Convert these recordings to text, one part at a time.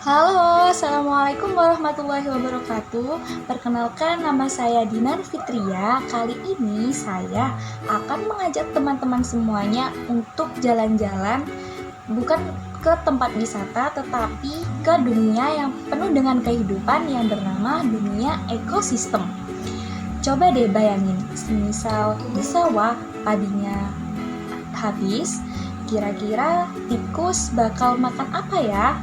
Halo, Assalamualaikum warahmatullahi wabarakatuh. Perkenalkan, nama saya Dinar Fitria. Kali ini saya akan mengajak teman-teman semuanya untuk jalan-jalan, bukan ke tempat wisata, tetapi ke dunia yang penuh dengan kehidupan yang bernama dunia ekosistem. Coba deh bayangin, semisal di sawah padinya habis, kira-kira tikus bakal makan apa ya?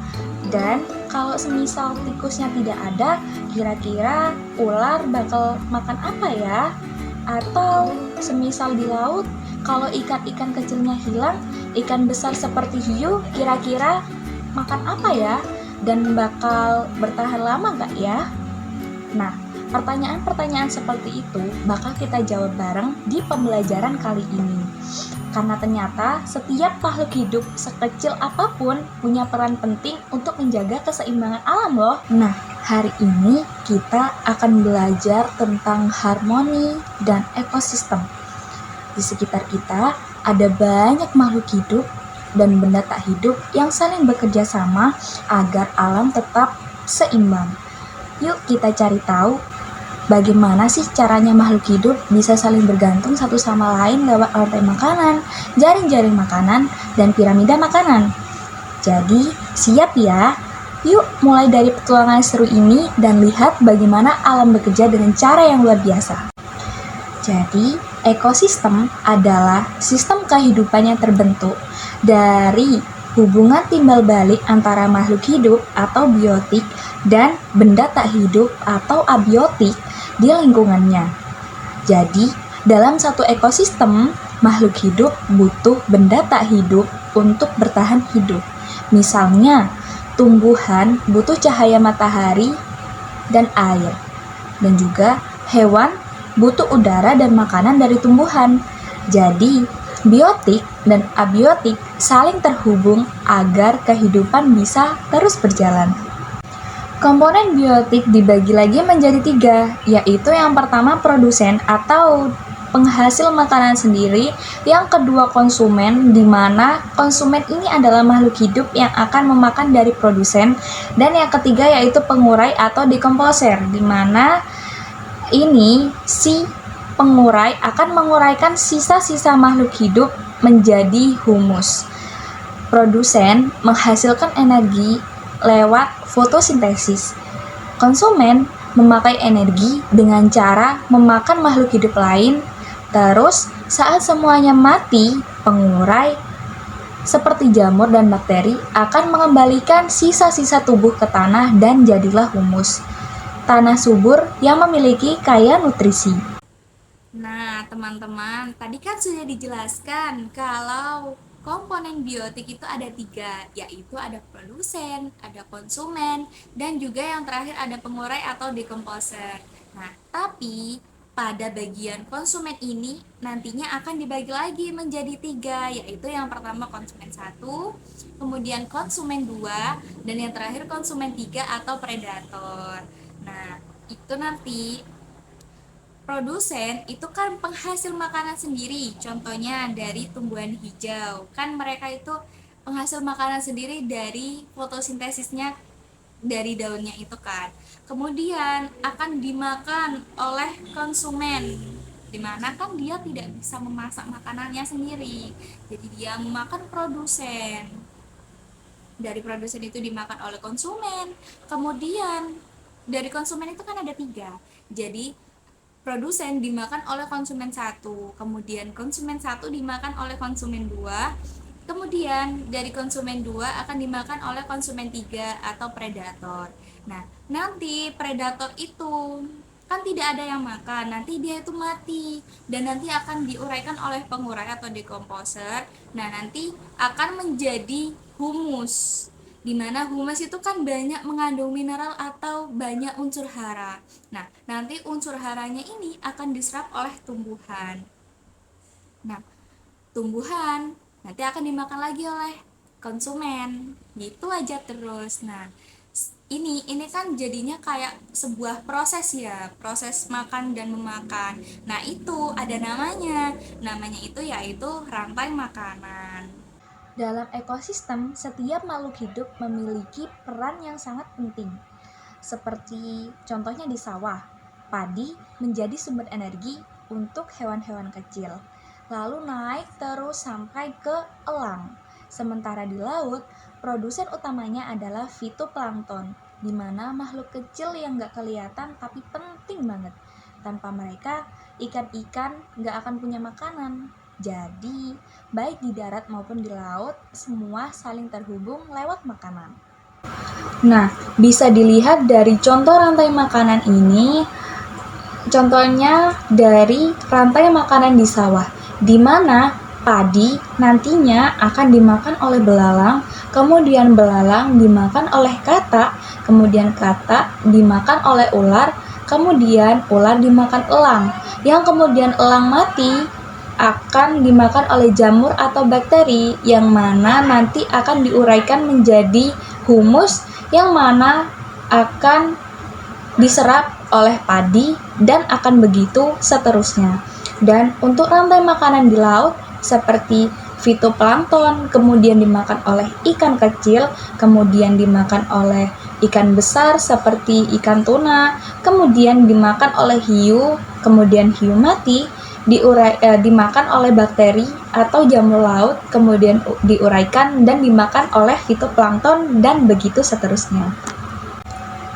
Dan kalau semisal tikusnya tidak ada, kira-kira ular bakal makan apa ya? Atau semisal di laut, kalau ikan-ikan kecilnya hilang, ikan besar seperti hiu kira-kira makan apa ya? Dan bakal bertahan lama gak ya? Nah, pertanyaan-pertanyaan seperti itu bakal kita jawab bareng di pembelajaran kali ini. Karena ternyata setiap makhluk hidup sekecil apapun punya peran penting untuk menjaga keseimbangan alam loh. Nah, hari ini kita akan belajar tentang harmoni dan ekosistem. Di sekitar kita ada banyak makhluk hidup dan benda tak hidup yang saling bekerja sama agar alam tetap seimbang. Yuk kita cari tahu bagaimana sih caranya makhluk hidup bisa saling bergantung satu sama lain lewat rantai makanan, jaring-jaring makanan, dan piramida makanan. Jadi, siap ya? Yuk mulai dari petualangan seru ini dan lihat bagaimana alam bekerja dengan cara yang luar biasa. Jadi, ekosistem adalah sistem kehidupan yang terbentuk dari hubungan timbal balik antara makhluk hidup atau biotik dan benda tak hidup atau abiotik di lingkungannya. Jadi, dalam satu ekosistem, makhluk hidup butuh benda tak hidup untuk bertahan hidup. Misalnya, tumbuhan butuh cahaya matahari dan air. Dan juga hewan butuh udara dan makanan dari tumbuhan. Jadi, biotik dan abiotik saling terhubung agar kehidupan bisa terus berjalan. Komponen biotik dibagi lagi menjadi 3, yaitu yang pertama produsen atau penghasil makanan sendiri, yang kedua konsumen, di mana konsumen ini adalah makhluk hidup yang akan memakan dari produsen, dan yang ketiga yaitu pengurai atau dekomposer, di mana ini si pengurai akan menguraikan sisa-sisa makhluk hidup menjadi humus. Produsen menghasilkan energi lewat fotosintesis. Konsumen memakai energi dengan cara memakan makhluk hidup lain. Terus, saat semuanya mati, pengurai seperti jamur dan bakteri akan mengembalikan sisa-sisa tubuh ke tanah dan jadilah humus. Tanah subur yang memiliki kaya nutrisi. Nah, teman-teman, tadi kan sudah dijelaskan kalau komponen biotik itu ada 3, yaitu ada produsen, ada konsumen, dan juga yang terakhir ada pengurai atau dekomposer. Nah, tapi pada bagian konsumen ini nantinya akan dibagi lagi menjadi 3, yaitu yang pertama konsumen 1, kemudian konsumen 2, dan yang terakhir konsumen 3 atau predator. Nah, itu nanti produsen itu kan penghasil makanan sendiri, contohnya dari tumbuhan hijau. Kan mereka itu penghasil makanan sendiri dari fotosintesisnya dari daunnya itu kan. Kemudian akan dimakan oleh konsumen, dimana kan dia tidak bisa memasak makanannya sendiri. Jadi dia memakan produsen. Dari produsen itu dimakan oleh konsumen. Kemudian dari konsumen itu kan ada 3. Jadi produsen dimakan oleh konsumen 1, kemudian konsumen 1 dimakan oleh konsumen 2, kemudian dari konsumen 2 akan dimakan oleh konsumen 3 atau predator. Nah, nanti predator itu kan tidak ada yang makan, nanti dia itu mati dan nanti akan diuraikan oleh pengurai atau dekomposer. Nah, nanti akan menjadi humus, dimana humus itu kan banyak mengandung mineral atau banyak unsur hara. Nah, nanti unsur haranya ini akan diserap oleh tumbuhan. Nah, tumbuhan nanti akan dimakan lagi oleh konsumen. Gitu aja terus. Nah, ini kan jadinya kayak sebuah proses ya, proses makan dan memakan. Nah, itu ada namanya. Namanya itu yaitu rantai makanan. Dalam ekosistem, setiap makhluk hidup memiliki peran yang sangat penting. Seperti contohnya di sawah, padi menjadi sumber energi untuk hewan-hewan kecil. Lalu naik terus sampai ke elang. Sementara di laut, produsen utamanya adalah fitoplankton, di mana makhluk kecil yang gak kelihatan tapi penting banget. Tanpa mereka, ikan-ikan gak akan punya makanan. Jadi, baik di darat maupun di laut, semua saling terhubung lewat makanan. Nah, bisa dilihat dari contoh rantai makanan ini, contohnya dari rantai makanan di sawah, di mana padi nantinya akan dimakan oleh belalang, kemudian belalang dimakan oleh katak, kemudian katak dimakan oleh ular, kemudian ular dimakan elang, yang kemudian elang mati akan dimakan oleh jamur atau bakteri yang mana nanti akan diuraikan menjadi humus yang mana akan diserap oleh padi dan akan begitu seterusnya. Dan untuk rantai makanan di laut seperti fitoplankton kemudian dimakan oleh ikan kecil, kemudian dimakan oleh ikan besar seperti ikan tuna, kemudian dimakan oleh hiu, kemudian hiu mati dimakan oleh bakteri atau jamur laut, kemudian diuraikan dan dimakan oleh fitoplankton dan begitu seterusnya.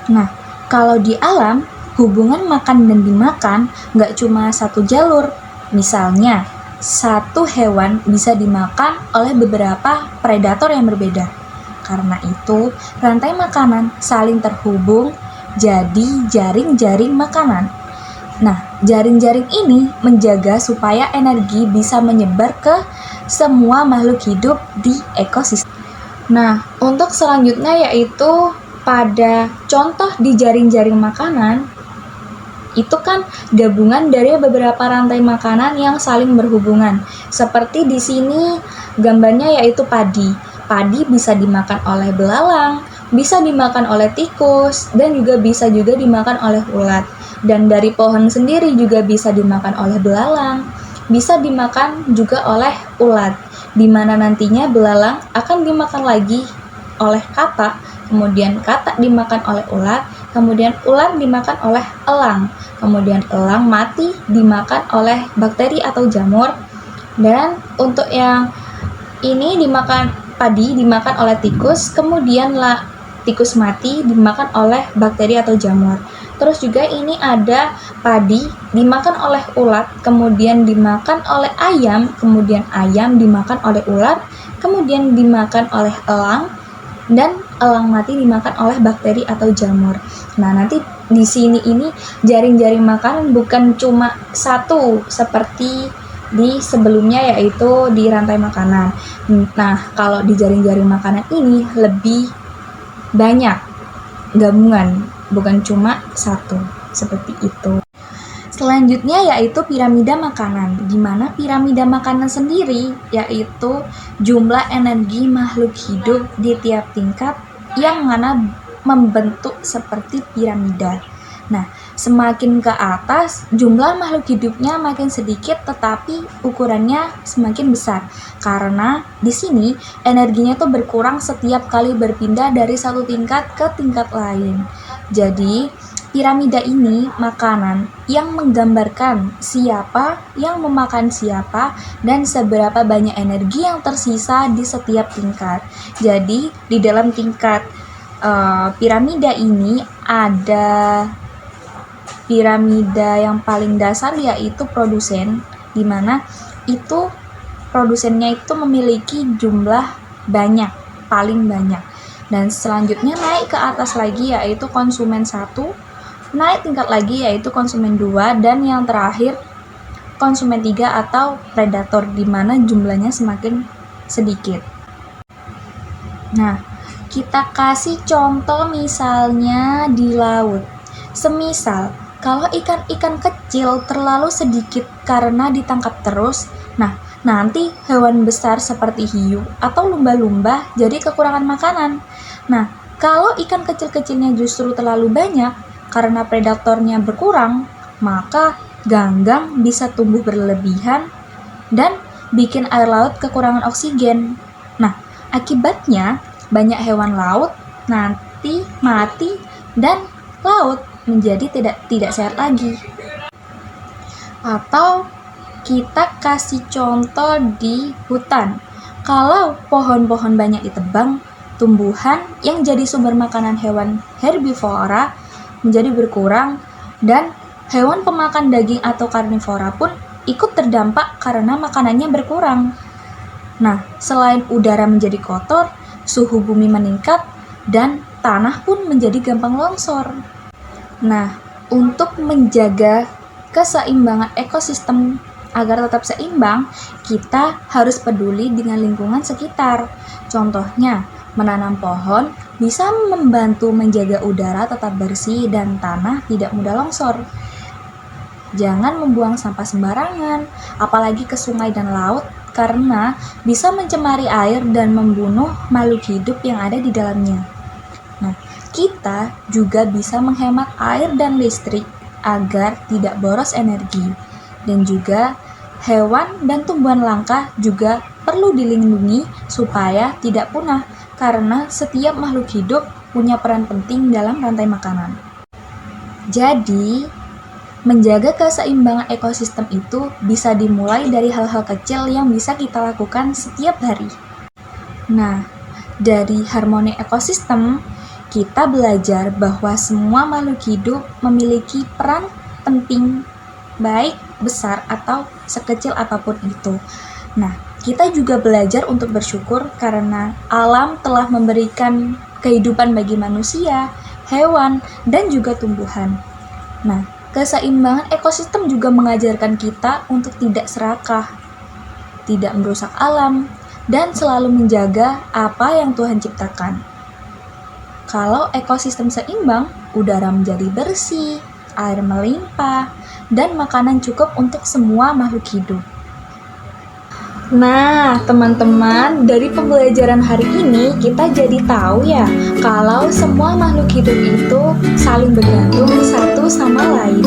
Nah, kalau di alam, hubungan makan dan dimakan nggak cuma satu jalur. Misalnya, satu hewan bisa dimakan oleh beberapa predator yang berbeda. Karena itu, rantai makanan saling terhubung jadi jaring-jaring makanan. Nah, jaring-jaring ini menjaga supaya energi bisa menyebar ke semua makhluk hidup di ekosistem. Nah, untuk selanjutnya yaitu pada contoh di jaring-jaring makanan, itu kan gabungan dari beberapa rantai makanan yang saling berhubungan. Seperti di sini gambarnya yaitu padi. Padi bisa dimakan oleh belalang, bisa dimakan oleh tikus, dan juga bisa dimakan oleh ulat. Dan dari pohon sendiri juga bisa dimakan oleh belalang, bisa dimakan juga oleh ulat, di mana nantinya belalang akan dimakan lagi oleh katak, kemudian katak dimakan oleh ulat, kemudian ulat dimakan oleh elang, kemudian elang mati dimakan oleh bakteri atau jamur, dan untuk yang ini padi dimakan oleh tikus, kemudian tikus mati dimakan oleh bakteri atau jamur. Terus juga ini ada padi dimakan oleh ulat, kemudian dimakan oleh ayam, kemudian ayam dimakan oleh ulat, kemudian dimakan oleh elang, dan elang mati dimakan oleh bakteri atau jamur. Nah, nanti di sini ini jaring-jaring makanan bukan cuma satu seperti di sebelumnya yaitu di rantai makanan. Nah, kalau di jaring-jaring makanan ini lebih banyak gabungan, bukan cuma satu, seperti itu. Selanjutnya yaitu piramida makanan, di mana piramida makanan sendiri yaitu jumlah energi makhluk hidup di tiap tingkat yang mana membentuk seperti piramida. Nah, semakin ke atas jumlah makhluk hidupnya makin sedikit tetapi ukurannya semakin besar. Karena di sini energinya tuh berkurang setiap kali berpindah dari satu tingkat ke tingkat lain. Jadi, piramida ini makanan yang menggambarkan siapa yang memakan siapa dan seberapa banyak energi yang tersisa di setiap tingkat. Jadi, di dalam tingkat piramida ini ada piramida yang paling dasar yaitu produsen, di mana itu produsennya itu memiliki jumlah banyak, paling banyak. Dan selanjutnya naik ke atas lagi yaitu konsumen 1, naik tingkat lagi yaitu konsumen 2, dan yang terakhir konsumen 3 atau predator, di mana jumlahnya semakin sedikit. Nah, kita kasih contoh misalnya di laut. Semisal kalau ikan-ikan kecil terlalu sedikit karena ditangkap terus, nah nanti hewan besar seperti hiu atau lumba-lumba jadi kekurangan makanan. Nah, kalau ikan kecil-kecilnya justru terlalu banyak karena predatornya berkurang, maka ganggang bisa tumbuh berlebihan dan bikin air laut kekurangan oksigen. Nah, Akibatnya, banyak hewan laut nanti mati dan laut menjadi tidak sehat lagi. Atau kita kasih contoh di hutan. Kalau pohon-pohon banyak ditebang, tumbuhan yang jadi sumber makanan hewan herbivora menjadi berkurang dan hewan pemakan daging atau karnivora pun ikut terdampak karena makanannya berkurang. Nah, selain udara menjadi kotor, suhu bumi meningkat dan tanah pun menjadi gampang longsor. Nah, untuk menjaga keseimbangan ekosistem agar tetap seimbang, kita harus peduli dengan lingkungan sekitar. Contohnya, menanam pohon bisa membantu menjaga udara tetap bersih dan tanah tidak mudah longsor. Jangan membuang sampah sembarangan, apalagi ke sungai dan laut, karena bisa mencemari air dan membunuh makhluk hidup yang ada di dalamnya. Nah, kita juga bisa menghemat air dan listrik agar tidak boros energi. Dan juga hewan dan tumbuhan langka juga perlu dilindungi supaya tidak punah, karena setiap makhluk hidup punya peran penting dalam rantai makanan. Jadi, menjaga keseimbangan ekosistem itu bisa dimulai dari hal-hal kecil yang bisa kita lakukan setiap hari. Nah, dari harmoni ekosistem, kita belajar bahwa semua makhluk hidup memiliki peran penting, baik besar atau sekecil apapun itu. Nah, kita juga belajar untuk bersyukur karena alam telah memberikan kehidupan bagi manusia, hewan, dan juga tumbuhan. Nah, keseimbangan ekosistem juga mengajarkan kita untuk tidak serakah, tidak merusak alam, dan selalu menjaga apa yang Tuhan ciptakan. Kalau ekosistem seimbang, udara menjadi bersih, air melimpah, dan makanan cukup untuk semua makhluk hidup. Nah, teman-teman, dari pembelajaran hari ini kita jadi tahu ya, kalau semua makhluk hidup itu saling bergantung satu sama lain.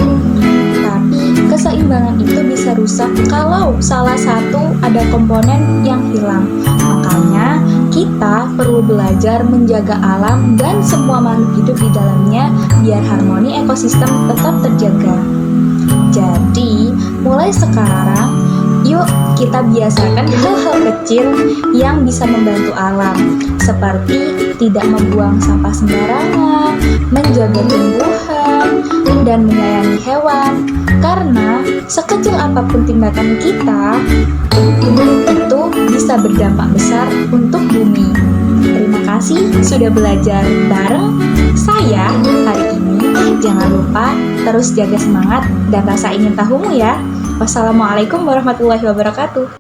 Tapi keseimbangan itu bisa rusak kalau salah satu ada komponen yang hilang. Makanya kita perlu belajar menjaga alam dan semua makhluk hidup di dalamnya biar harmoni ekosistem tetap terjaga. Jadi, mulai sekarang yuk kita biasakan hal-hal kecil yang bisa membantu alam, seperti tidak membuang sampah sembarangan, menjaga tumbuhan, dan menyayangi hewan. Karena sekecil apapun tindakan kita, itu bisa berdampak besar untuk bumi. Terima kasih sudah belajar bareng saya hari ini. Jangan lupa terus jaga semangat dan rasa ingin tahumu ya. Wassalamualaikum warahmatullahi wabarakatuh.